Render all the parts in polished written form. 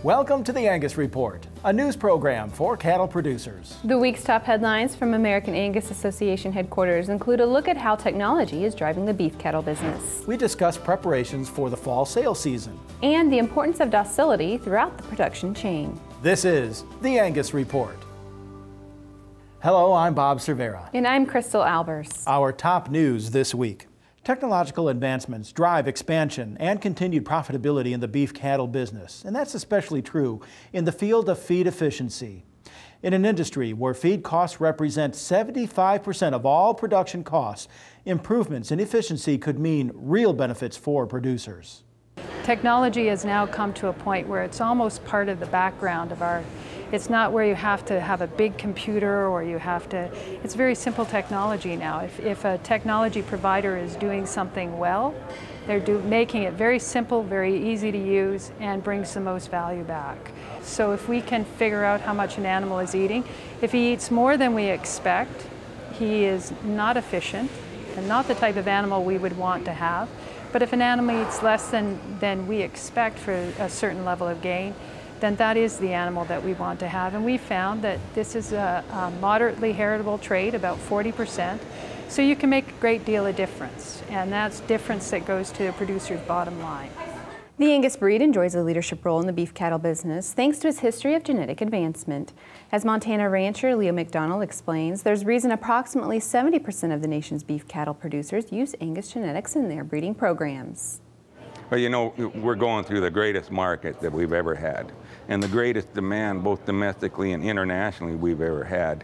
Welcome to the Angus Report, a news program for cattle producers. The week's top headlines from American Angus Association headquarters include a look at how technology is driving the beef cattle business. We discuss preparations for the fall sale season. And the importance of docility throughout the production chain. This is the Angus Report. Hello, I'm Bob Cervera. And I'm Crystal Albers. Our top news this week. Technological advancements drive expansion and continued profitability in the beef cattle business, and that's especially true in the field of feed efficiency. In an industry where feed costs represent 75% of all production costs, improvements in efficiency could mean real benefits for producers. Technology has now come to a point where it's almost part of the background of it's not where you have to have a big computer or it's very simple technology now. If a technology provider is doing something well, they're making it very simple, very easy to use, and brings the most value back. So if we can figure out how much an animal is eating, if he eats more than we expect, he is not efficient and not the type of animal we would want to have. But if an animal eats less than we expect for a certain level of gain, then that is the animal that we want to have. And we found that this is a moderately heritable trait, about 40%. So you can make a great deal of difference. And that's difference that goes to the producer's bottom line. The Angus breed enjoys a leadership role in the beef cattle business thanks to its history of genetic advancement. As Montana rancher Leo McDonald explains, there's reason approximately 70% of the nation's beef cattle producers use Angus genetics in their breeding programs. Well, you know, we're going through the greatest market that we've ever had, and the greatest demand, both domestically and internationally, we've ever had.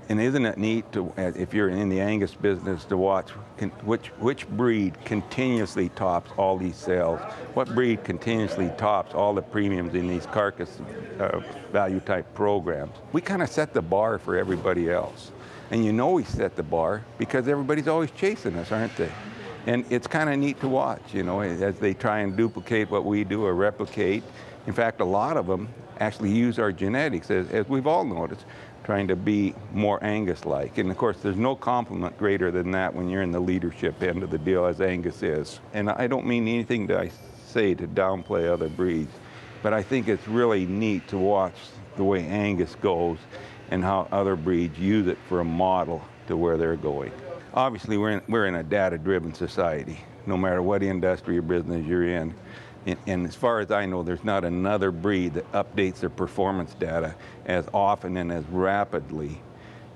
And isn't it neat to, if you're in the Angus business, to watch which breed continuously tops all these sales? What breed continuously tops all the premiums in these carcass value type programs? We kind of set the bar for everybody else. And you know we set the bar because everybody's always chasing us, aren't they? And it's kind of neat to watch, you know, as they try and duplicate what we do or replicate. In fact, a lot of them actually use our genetics, as we've all noticed, trying to be more Angus-like. And of course, there's no compliment greater than that when you're in the leadership end of the deal, as Angus is. And I don't mean anything that I say to downplay other breeds, but I think it's really neat to watch the way Angus goes and how other breeds use it for a model to where they're going. Obviously, we're in a data-driven society, no matter what industry or business you're in. And as far as I know, there's not another breed that updates their performance data as often and as rapidly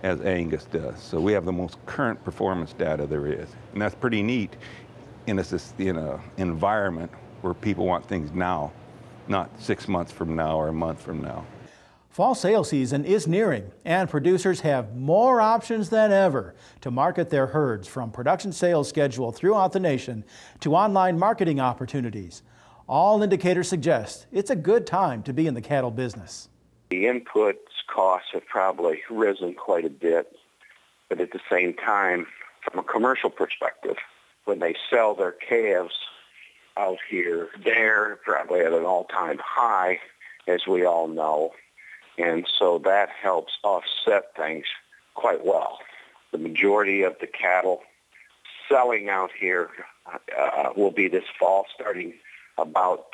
as Angus does. So we have the most current performance data there is. And that's pretty neat in an environment where people want things now, not 6 months from now or a month from now. Fall sale season is nearing, and producers have more options than ever to market their herds, from production sales schedule throughout the nation to online marketing opportunities. All indicators suggest it's a good time to be in the cattle business. The input costs have probably risen quite a bit, but at the same time, from a commercial perspective, when they sell their calves out here, they're probably at an all-time high, as we all know. And so that helps offset things quite well. The majority of the cattle selling out here will be this fall, starting about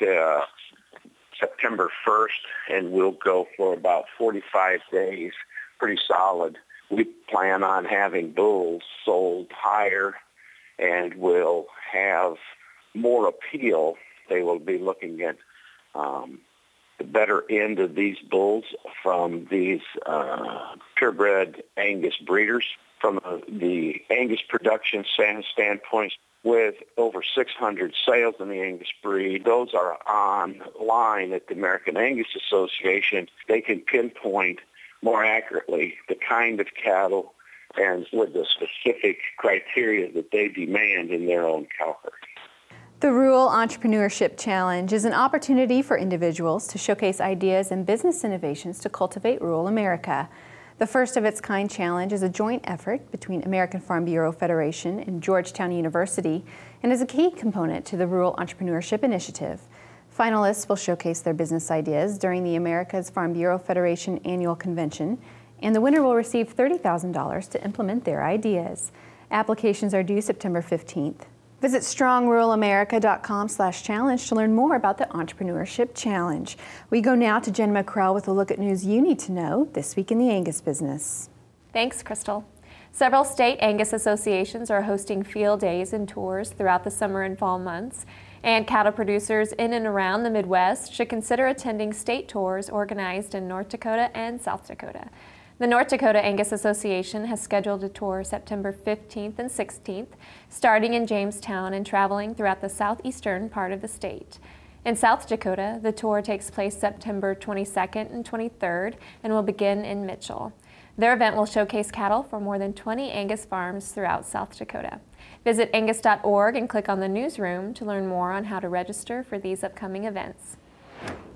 September 1st, and we'll go for about 45 days, pretty solid. We plan on having bulls sold higher, and will have more appeal. They will be looking at the better end of these bulls from these purebred Angus breeders. From the Angus production standpoint, with over 600 sales in the Angus breed, those are online at the American Angus Association. They can pinpoint more accurately the kind of cattle and with the specific criteria that they demand in their own cow herd. The Rural Entrepreneurship Challenge is an opportunity for individuals to showcase ideas and business innovations to cultivate rural America. The first of its kind challenge is a joint effort between American Farm Bureau Federation and Georgetown University, and is a key component to the Rural Entrepreneurship Initiative. Finalists will showcase their business ideas during the America's Farm Bureau Federation annual convention, and the winner will receive $30,000 to implement their ideas. Applications are due September 15th. Visit strongruralamerica.com/challenge to learn more about the Entrepreneurship Challenge. We go now to Jen McCrell with a look at news you need to know this week in the Angus business. Thanks, Crystal. Several state Angus associations are hosting field days and tours throughout the summer and fall months, and cattle producers in and around the Midwest should consider attending state tours organized in North Dakota and South Dakota. The North Dakota Angus Association has scheduled a tour September 15th and 16th, starting in Jamestown and traveling throughout the southeastern part of the state. In South Dakota, the tour takes place September 22nd and 23rd and will begin in Mitchell. Their event will showcase cattle for more than 20 Angus farms throughout South Dakota. Visit angus.org and click on the newsroom to learn more on how to register for these upcoming events.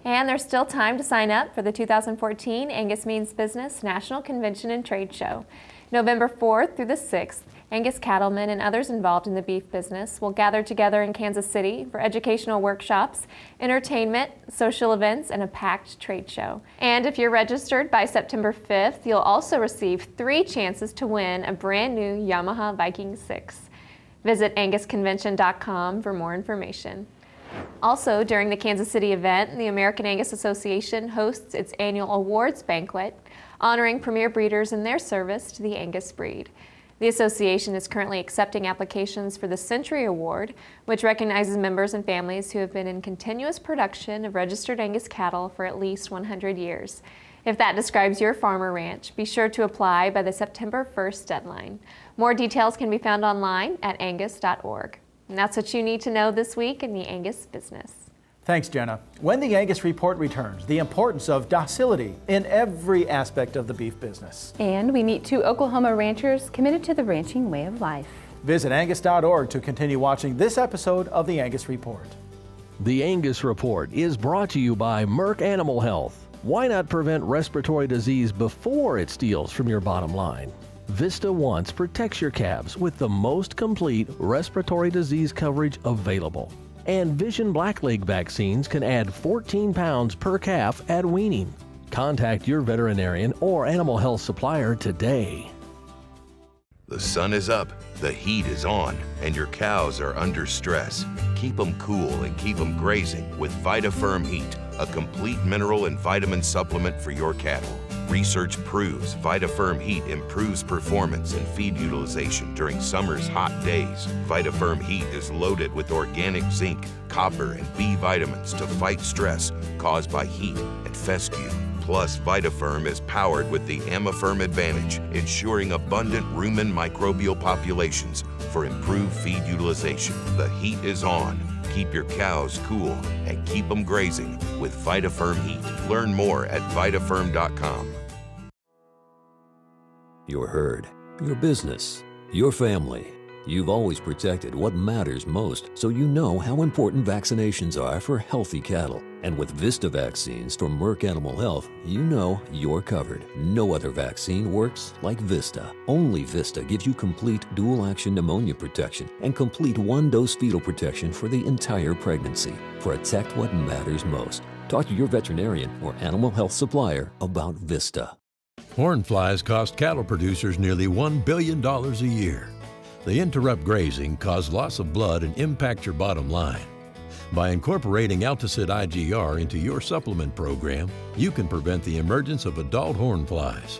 And there's still time to sign up for the 2014 Angus Means Business National Convention and Trade Show. November 4th through the 6th, Angus cattlemen and others involved in the beef business will gather together in Kansas City for educational workshops, entertainment, social events, and a packed trade show. And if you're registered by September 5th, you'll also receive 3 chances to win a brand new Yamaha Viking 6. Visit angusconvention.com for more information. Also, during the Kansas City event, the American Angus Association hosts its annual awards banquet, honoring premier breeders in their service to the Angus breed. The association is currently accepting applications for the Century Award, which recognizes members and families who have been in continuous production of registered Angus cattle for at least 100 years. If that describes your farm or ranch, be sure to apply by the September 1st deadline. More details can be found online at angus.org. And that's what you need to know this week in the Angus business. Thanks, Jenna. When the Angus Report returns, the importance of docility in every aspect of the beef business. And we meet 2 Oklahoma ranchers committed to the ranching way of life. Visit angus.org to continue watching this episode of the Angus Report. The Angus Report is brought to you by Merck Animal Health. Why not prevent respiratory disease before it steals from your bottom line? Vista Once protects your calves with the most complete respiratory disease coverage available. And Vision Blackleg vaccines can add 14 pounds per calf at weaning. Contact your veterinarian or animal health supplier today. The sun is up, the heat is on, and your cows are under stress. Keep them cool and keep them grazing with VitaFirm Heat, a complete mineral and vitamin supplement for your cattle. Research proves VitaFirm Heat improves performance and feed utilization during summer's hot days. VitaFirm Heat is loaded with organic zinc, copper, and B vitamins to fight stress caused by heat and fescue. Plus, VitaFirm is powered with the Amifirm Advantage, ensuring abundant rumen microbial populations for improved feed utilization. The heat is on. Keep your cows cool and keep them grazing with VitaFirm Heat. Learn more at vitafirm.com. Your herd, your business, your family. You've always protected what matters most, so you know how important vaccinations are for healthy cattle. And with Vista vaccines from Merck Animal Health, you know you're covered. No other vaccine works like Vista. Only Vista gives you complete dual-action pneumonia protection and complete one-dose fetal protection for the entire pregnancy. Protect what matters most. Talk to your veterinarian or animal health supplier about Vista. Horn flies cost cattle producers nearly $1 billion a year. They interrupt grazing, cause loss of blood, and impact your bottom line. By incorporating Alticid IGR into your supplement program, you can prevent the emergence of adult horn flies.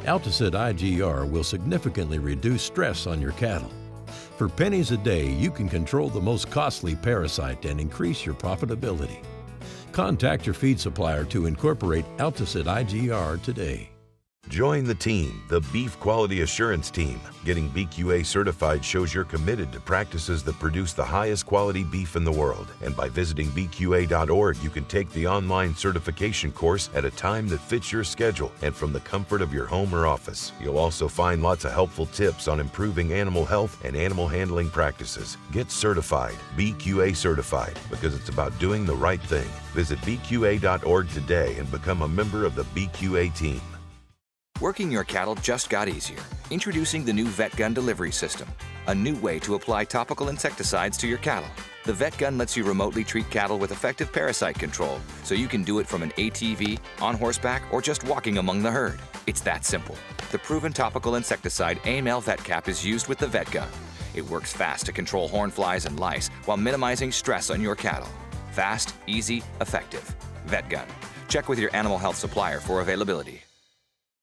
Alticid IGR will significantly reduce stress on your cattle. For pennies a day, you can control the most costly parasite and increase your profitability. Contact your feed supplier to incorporate Alticid IGR today. Join the team, the Beef Quality Assurance Team. Getting BQA certified shows you're committed to practices that produce the highest quality beef in the world. And by visiting BQA.org, you can take the online certification course at a time that fits your schedule and from the comfort of your home or office. You'll also find lots of helpful tips on improving animal health and animal handling practices. Get certified, BQA certified, because it's about doing the right thing. Visit BQA.org today and become a member of the BQA team. Working your cattle just got easier. Introducing the new VetGun delivery system, a new way to apply topical insecticides to your cattle. The VetGun lets you remotely treat cattle with effective parasite control, so you can do it from an ATV, on horseback, or just walking among the herd. It's that simple. The proven topical insecticide AML VetCap is used with the VetGun. It works fast to control horn flies and lice while minimizing stress on your cattle. Fast, easy, effective. VetGun. Check with your animal health supplier for availability.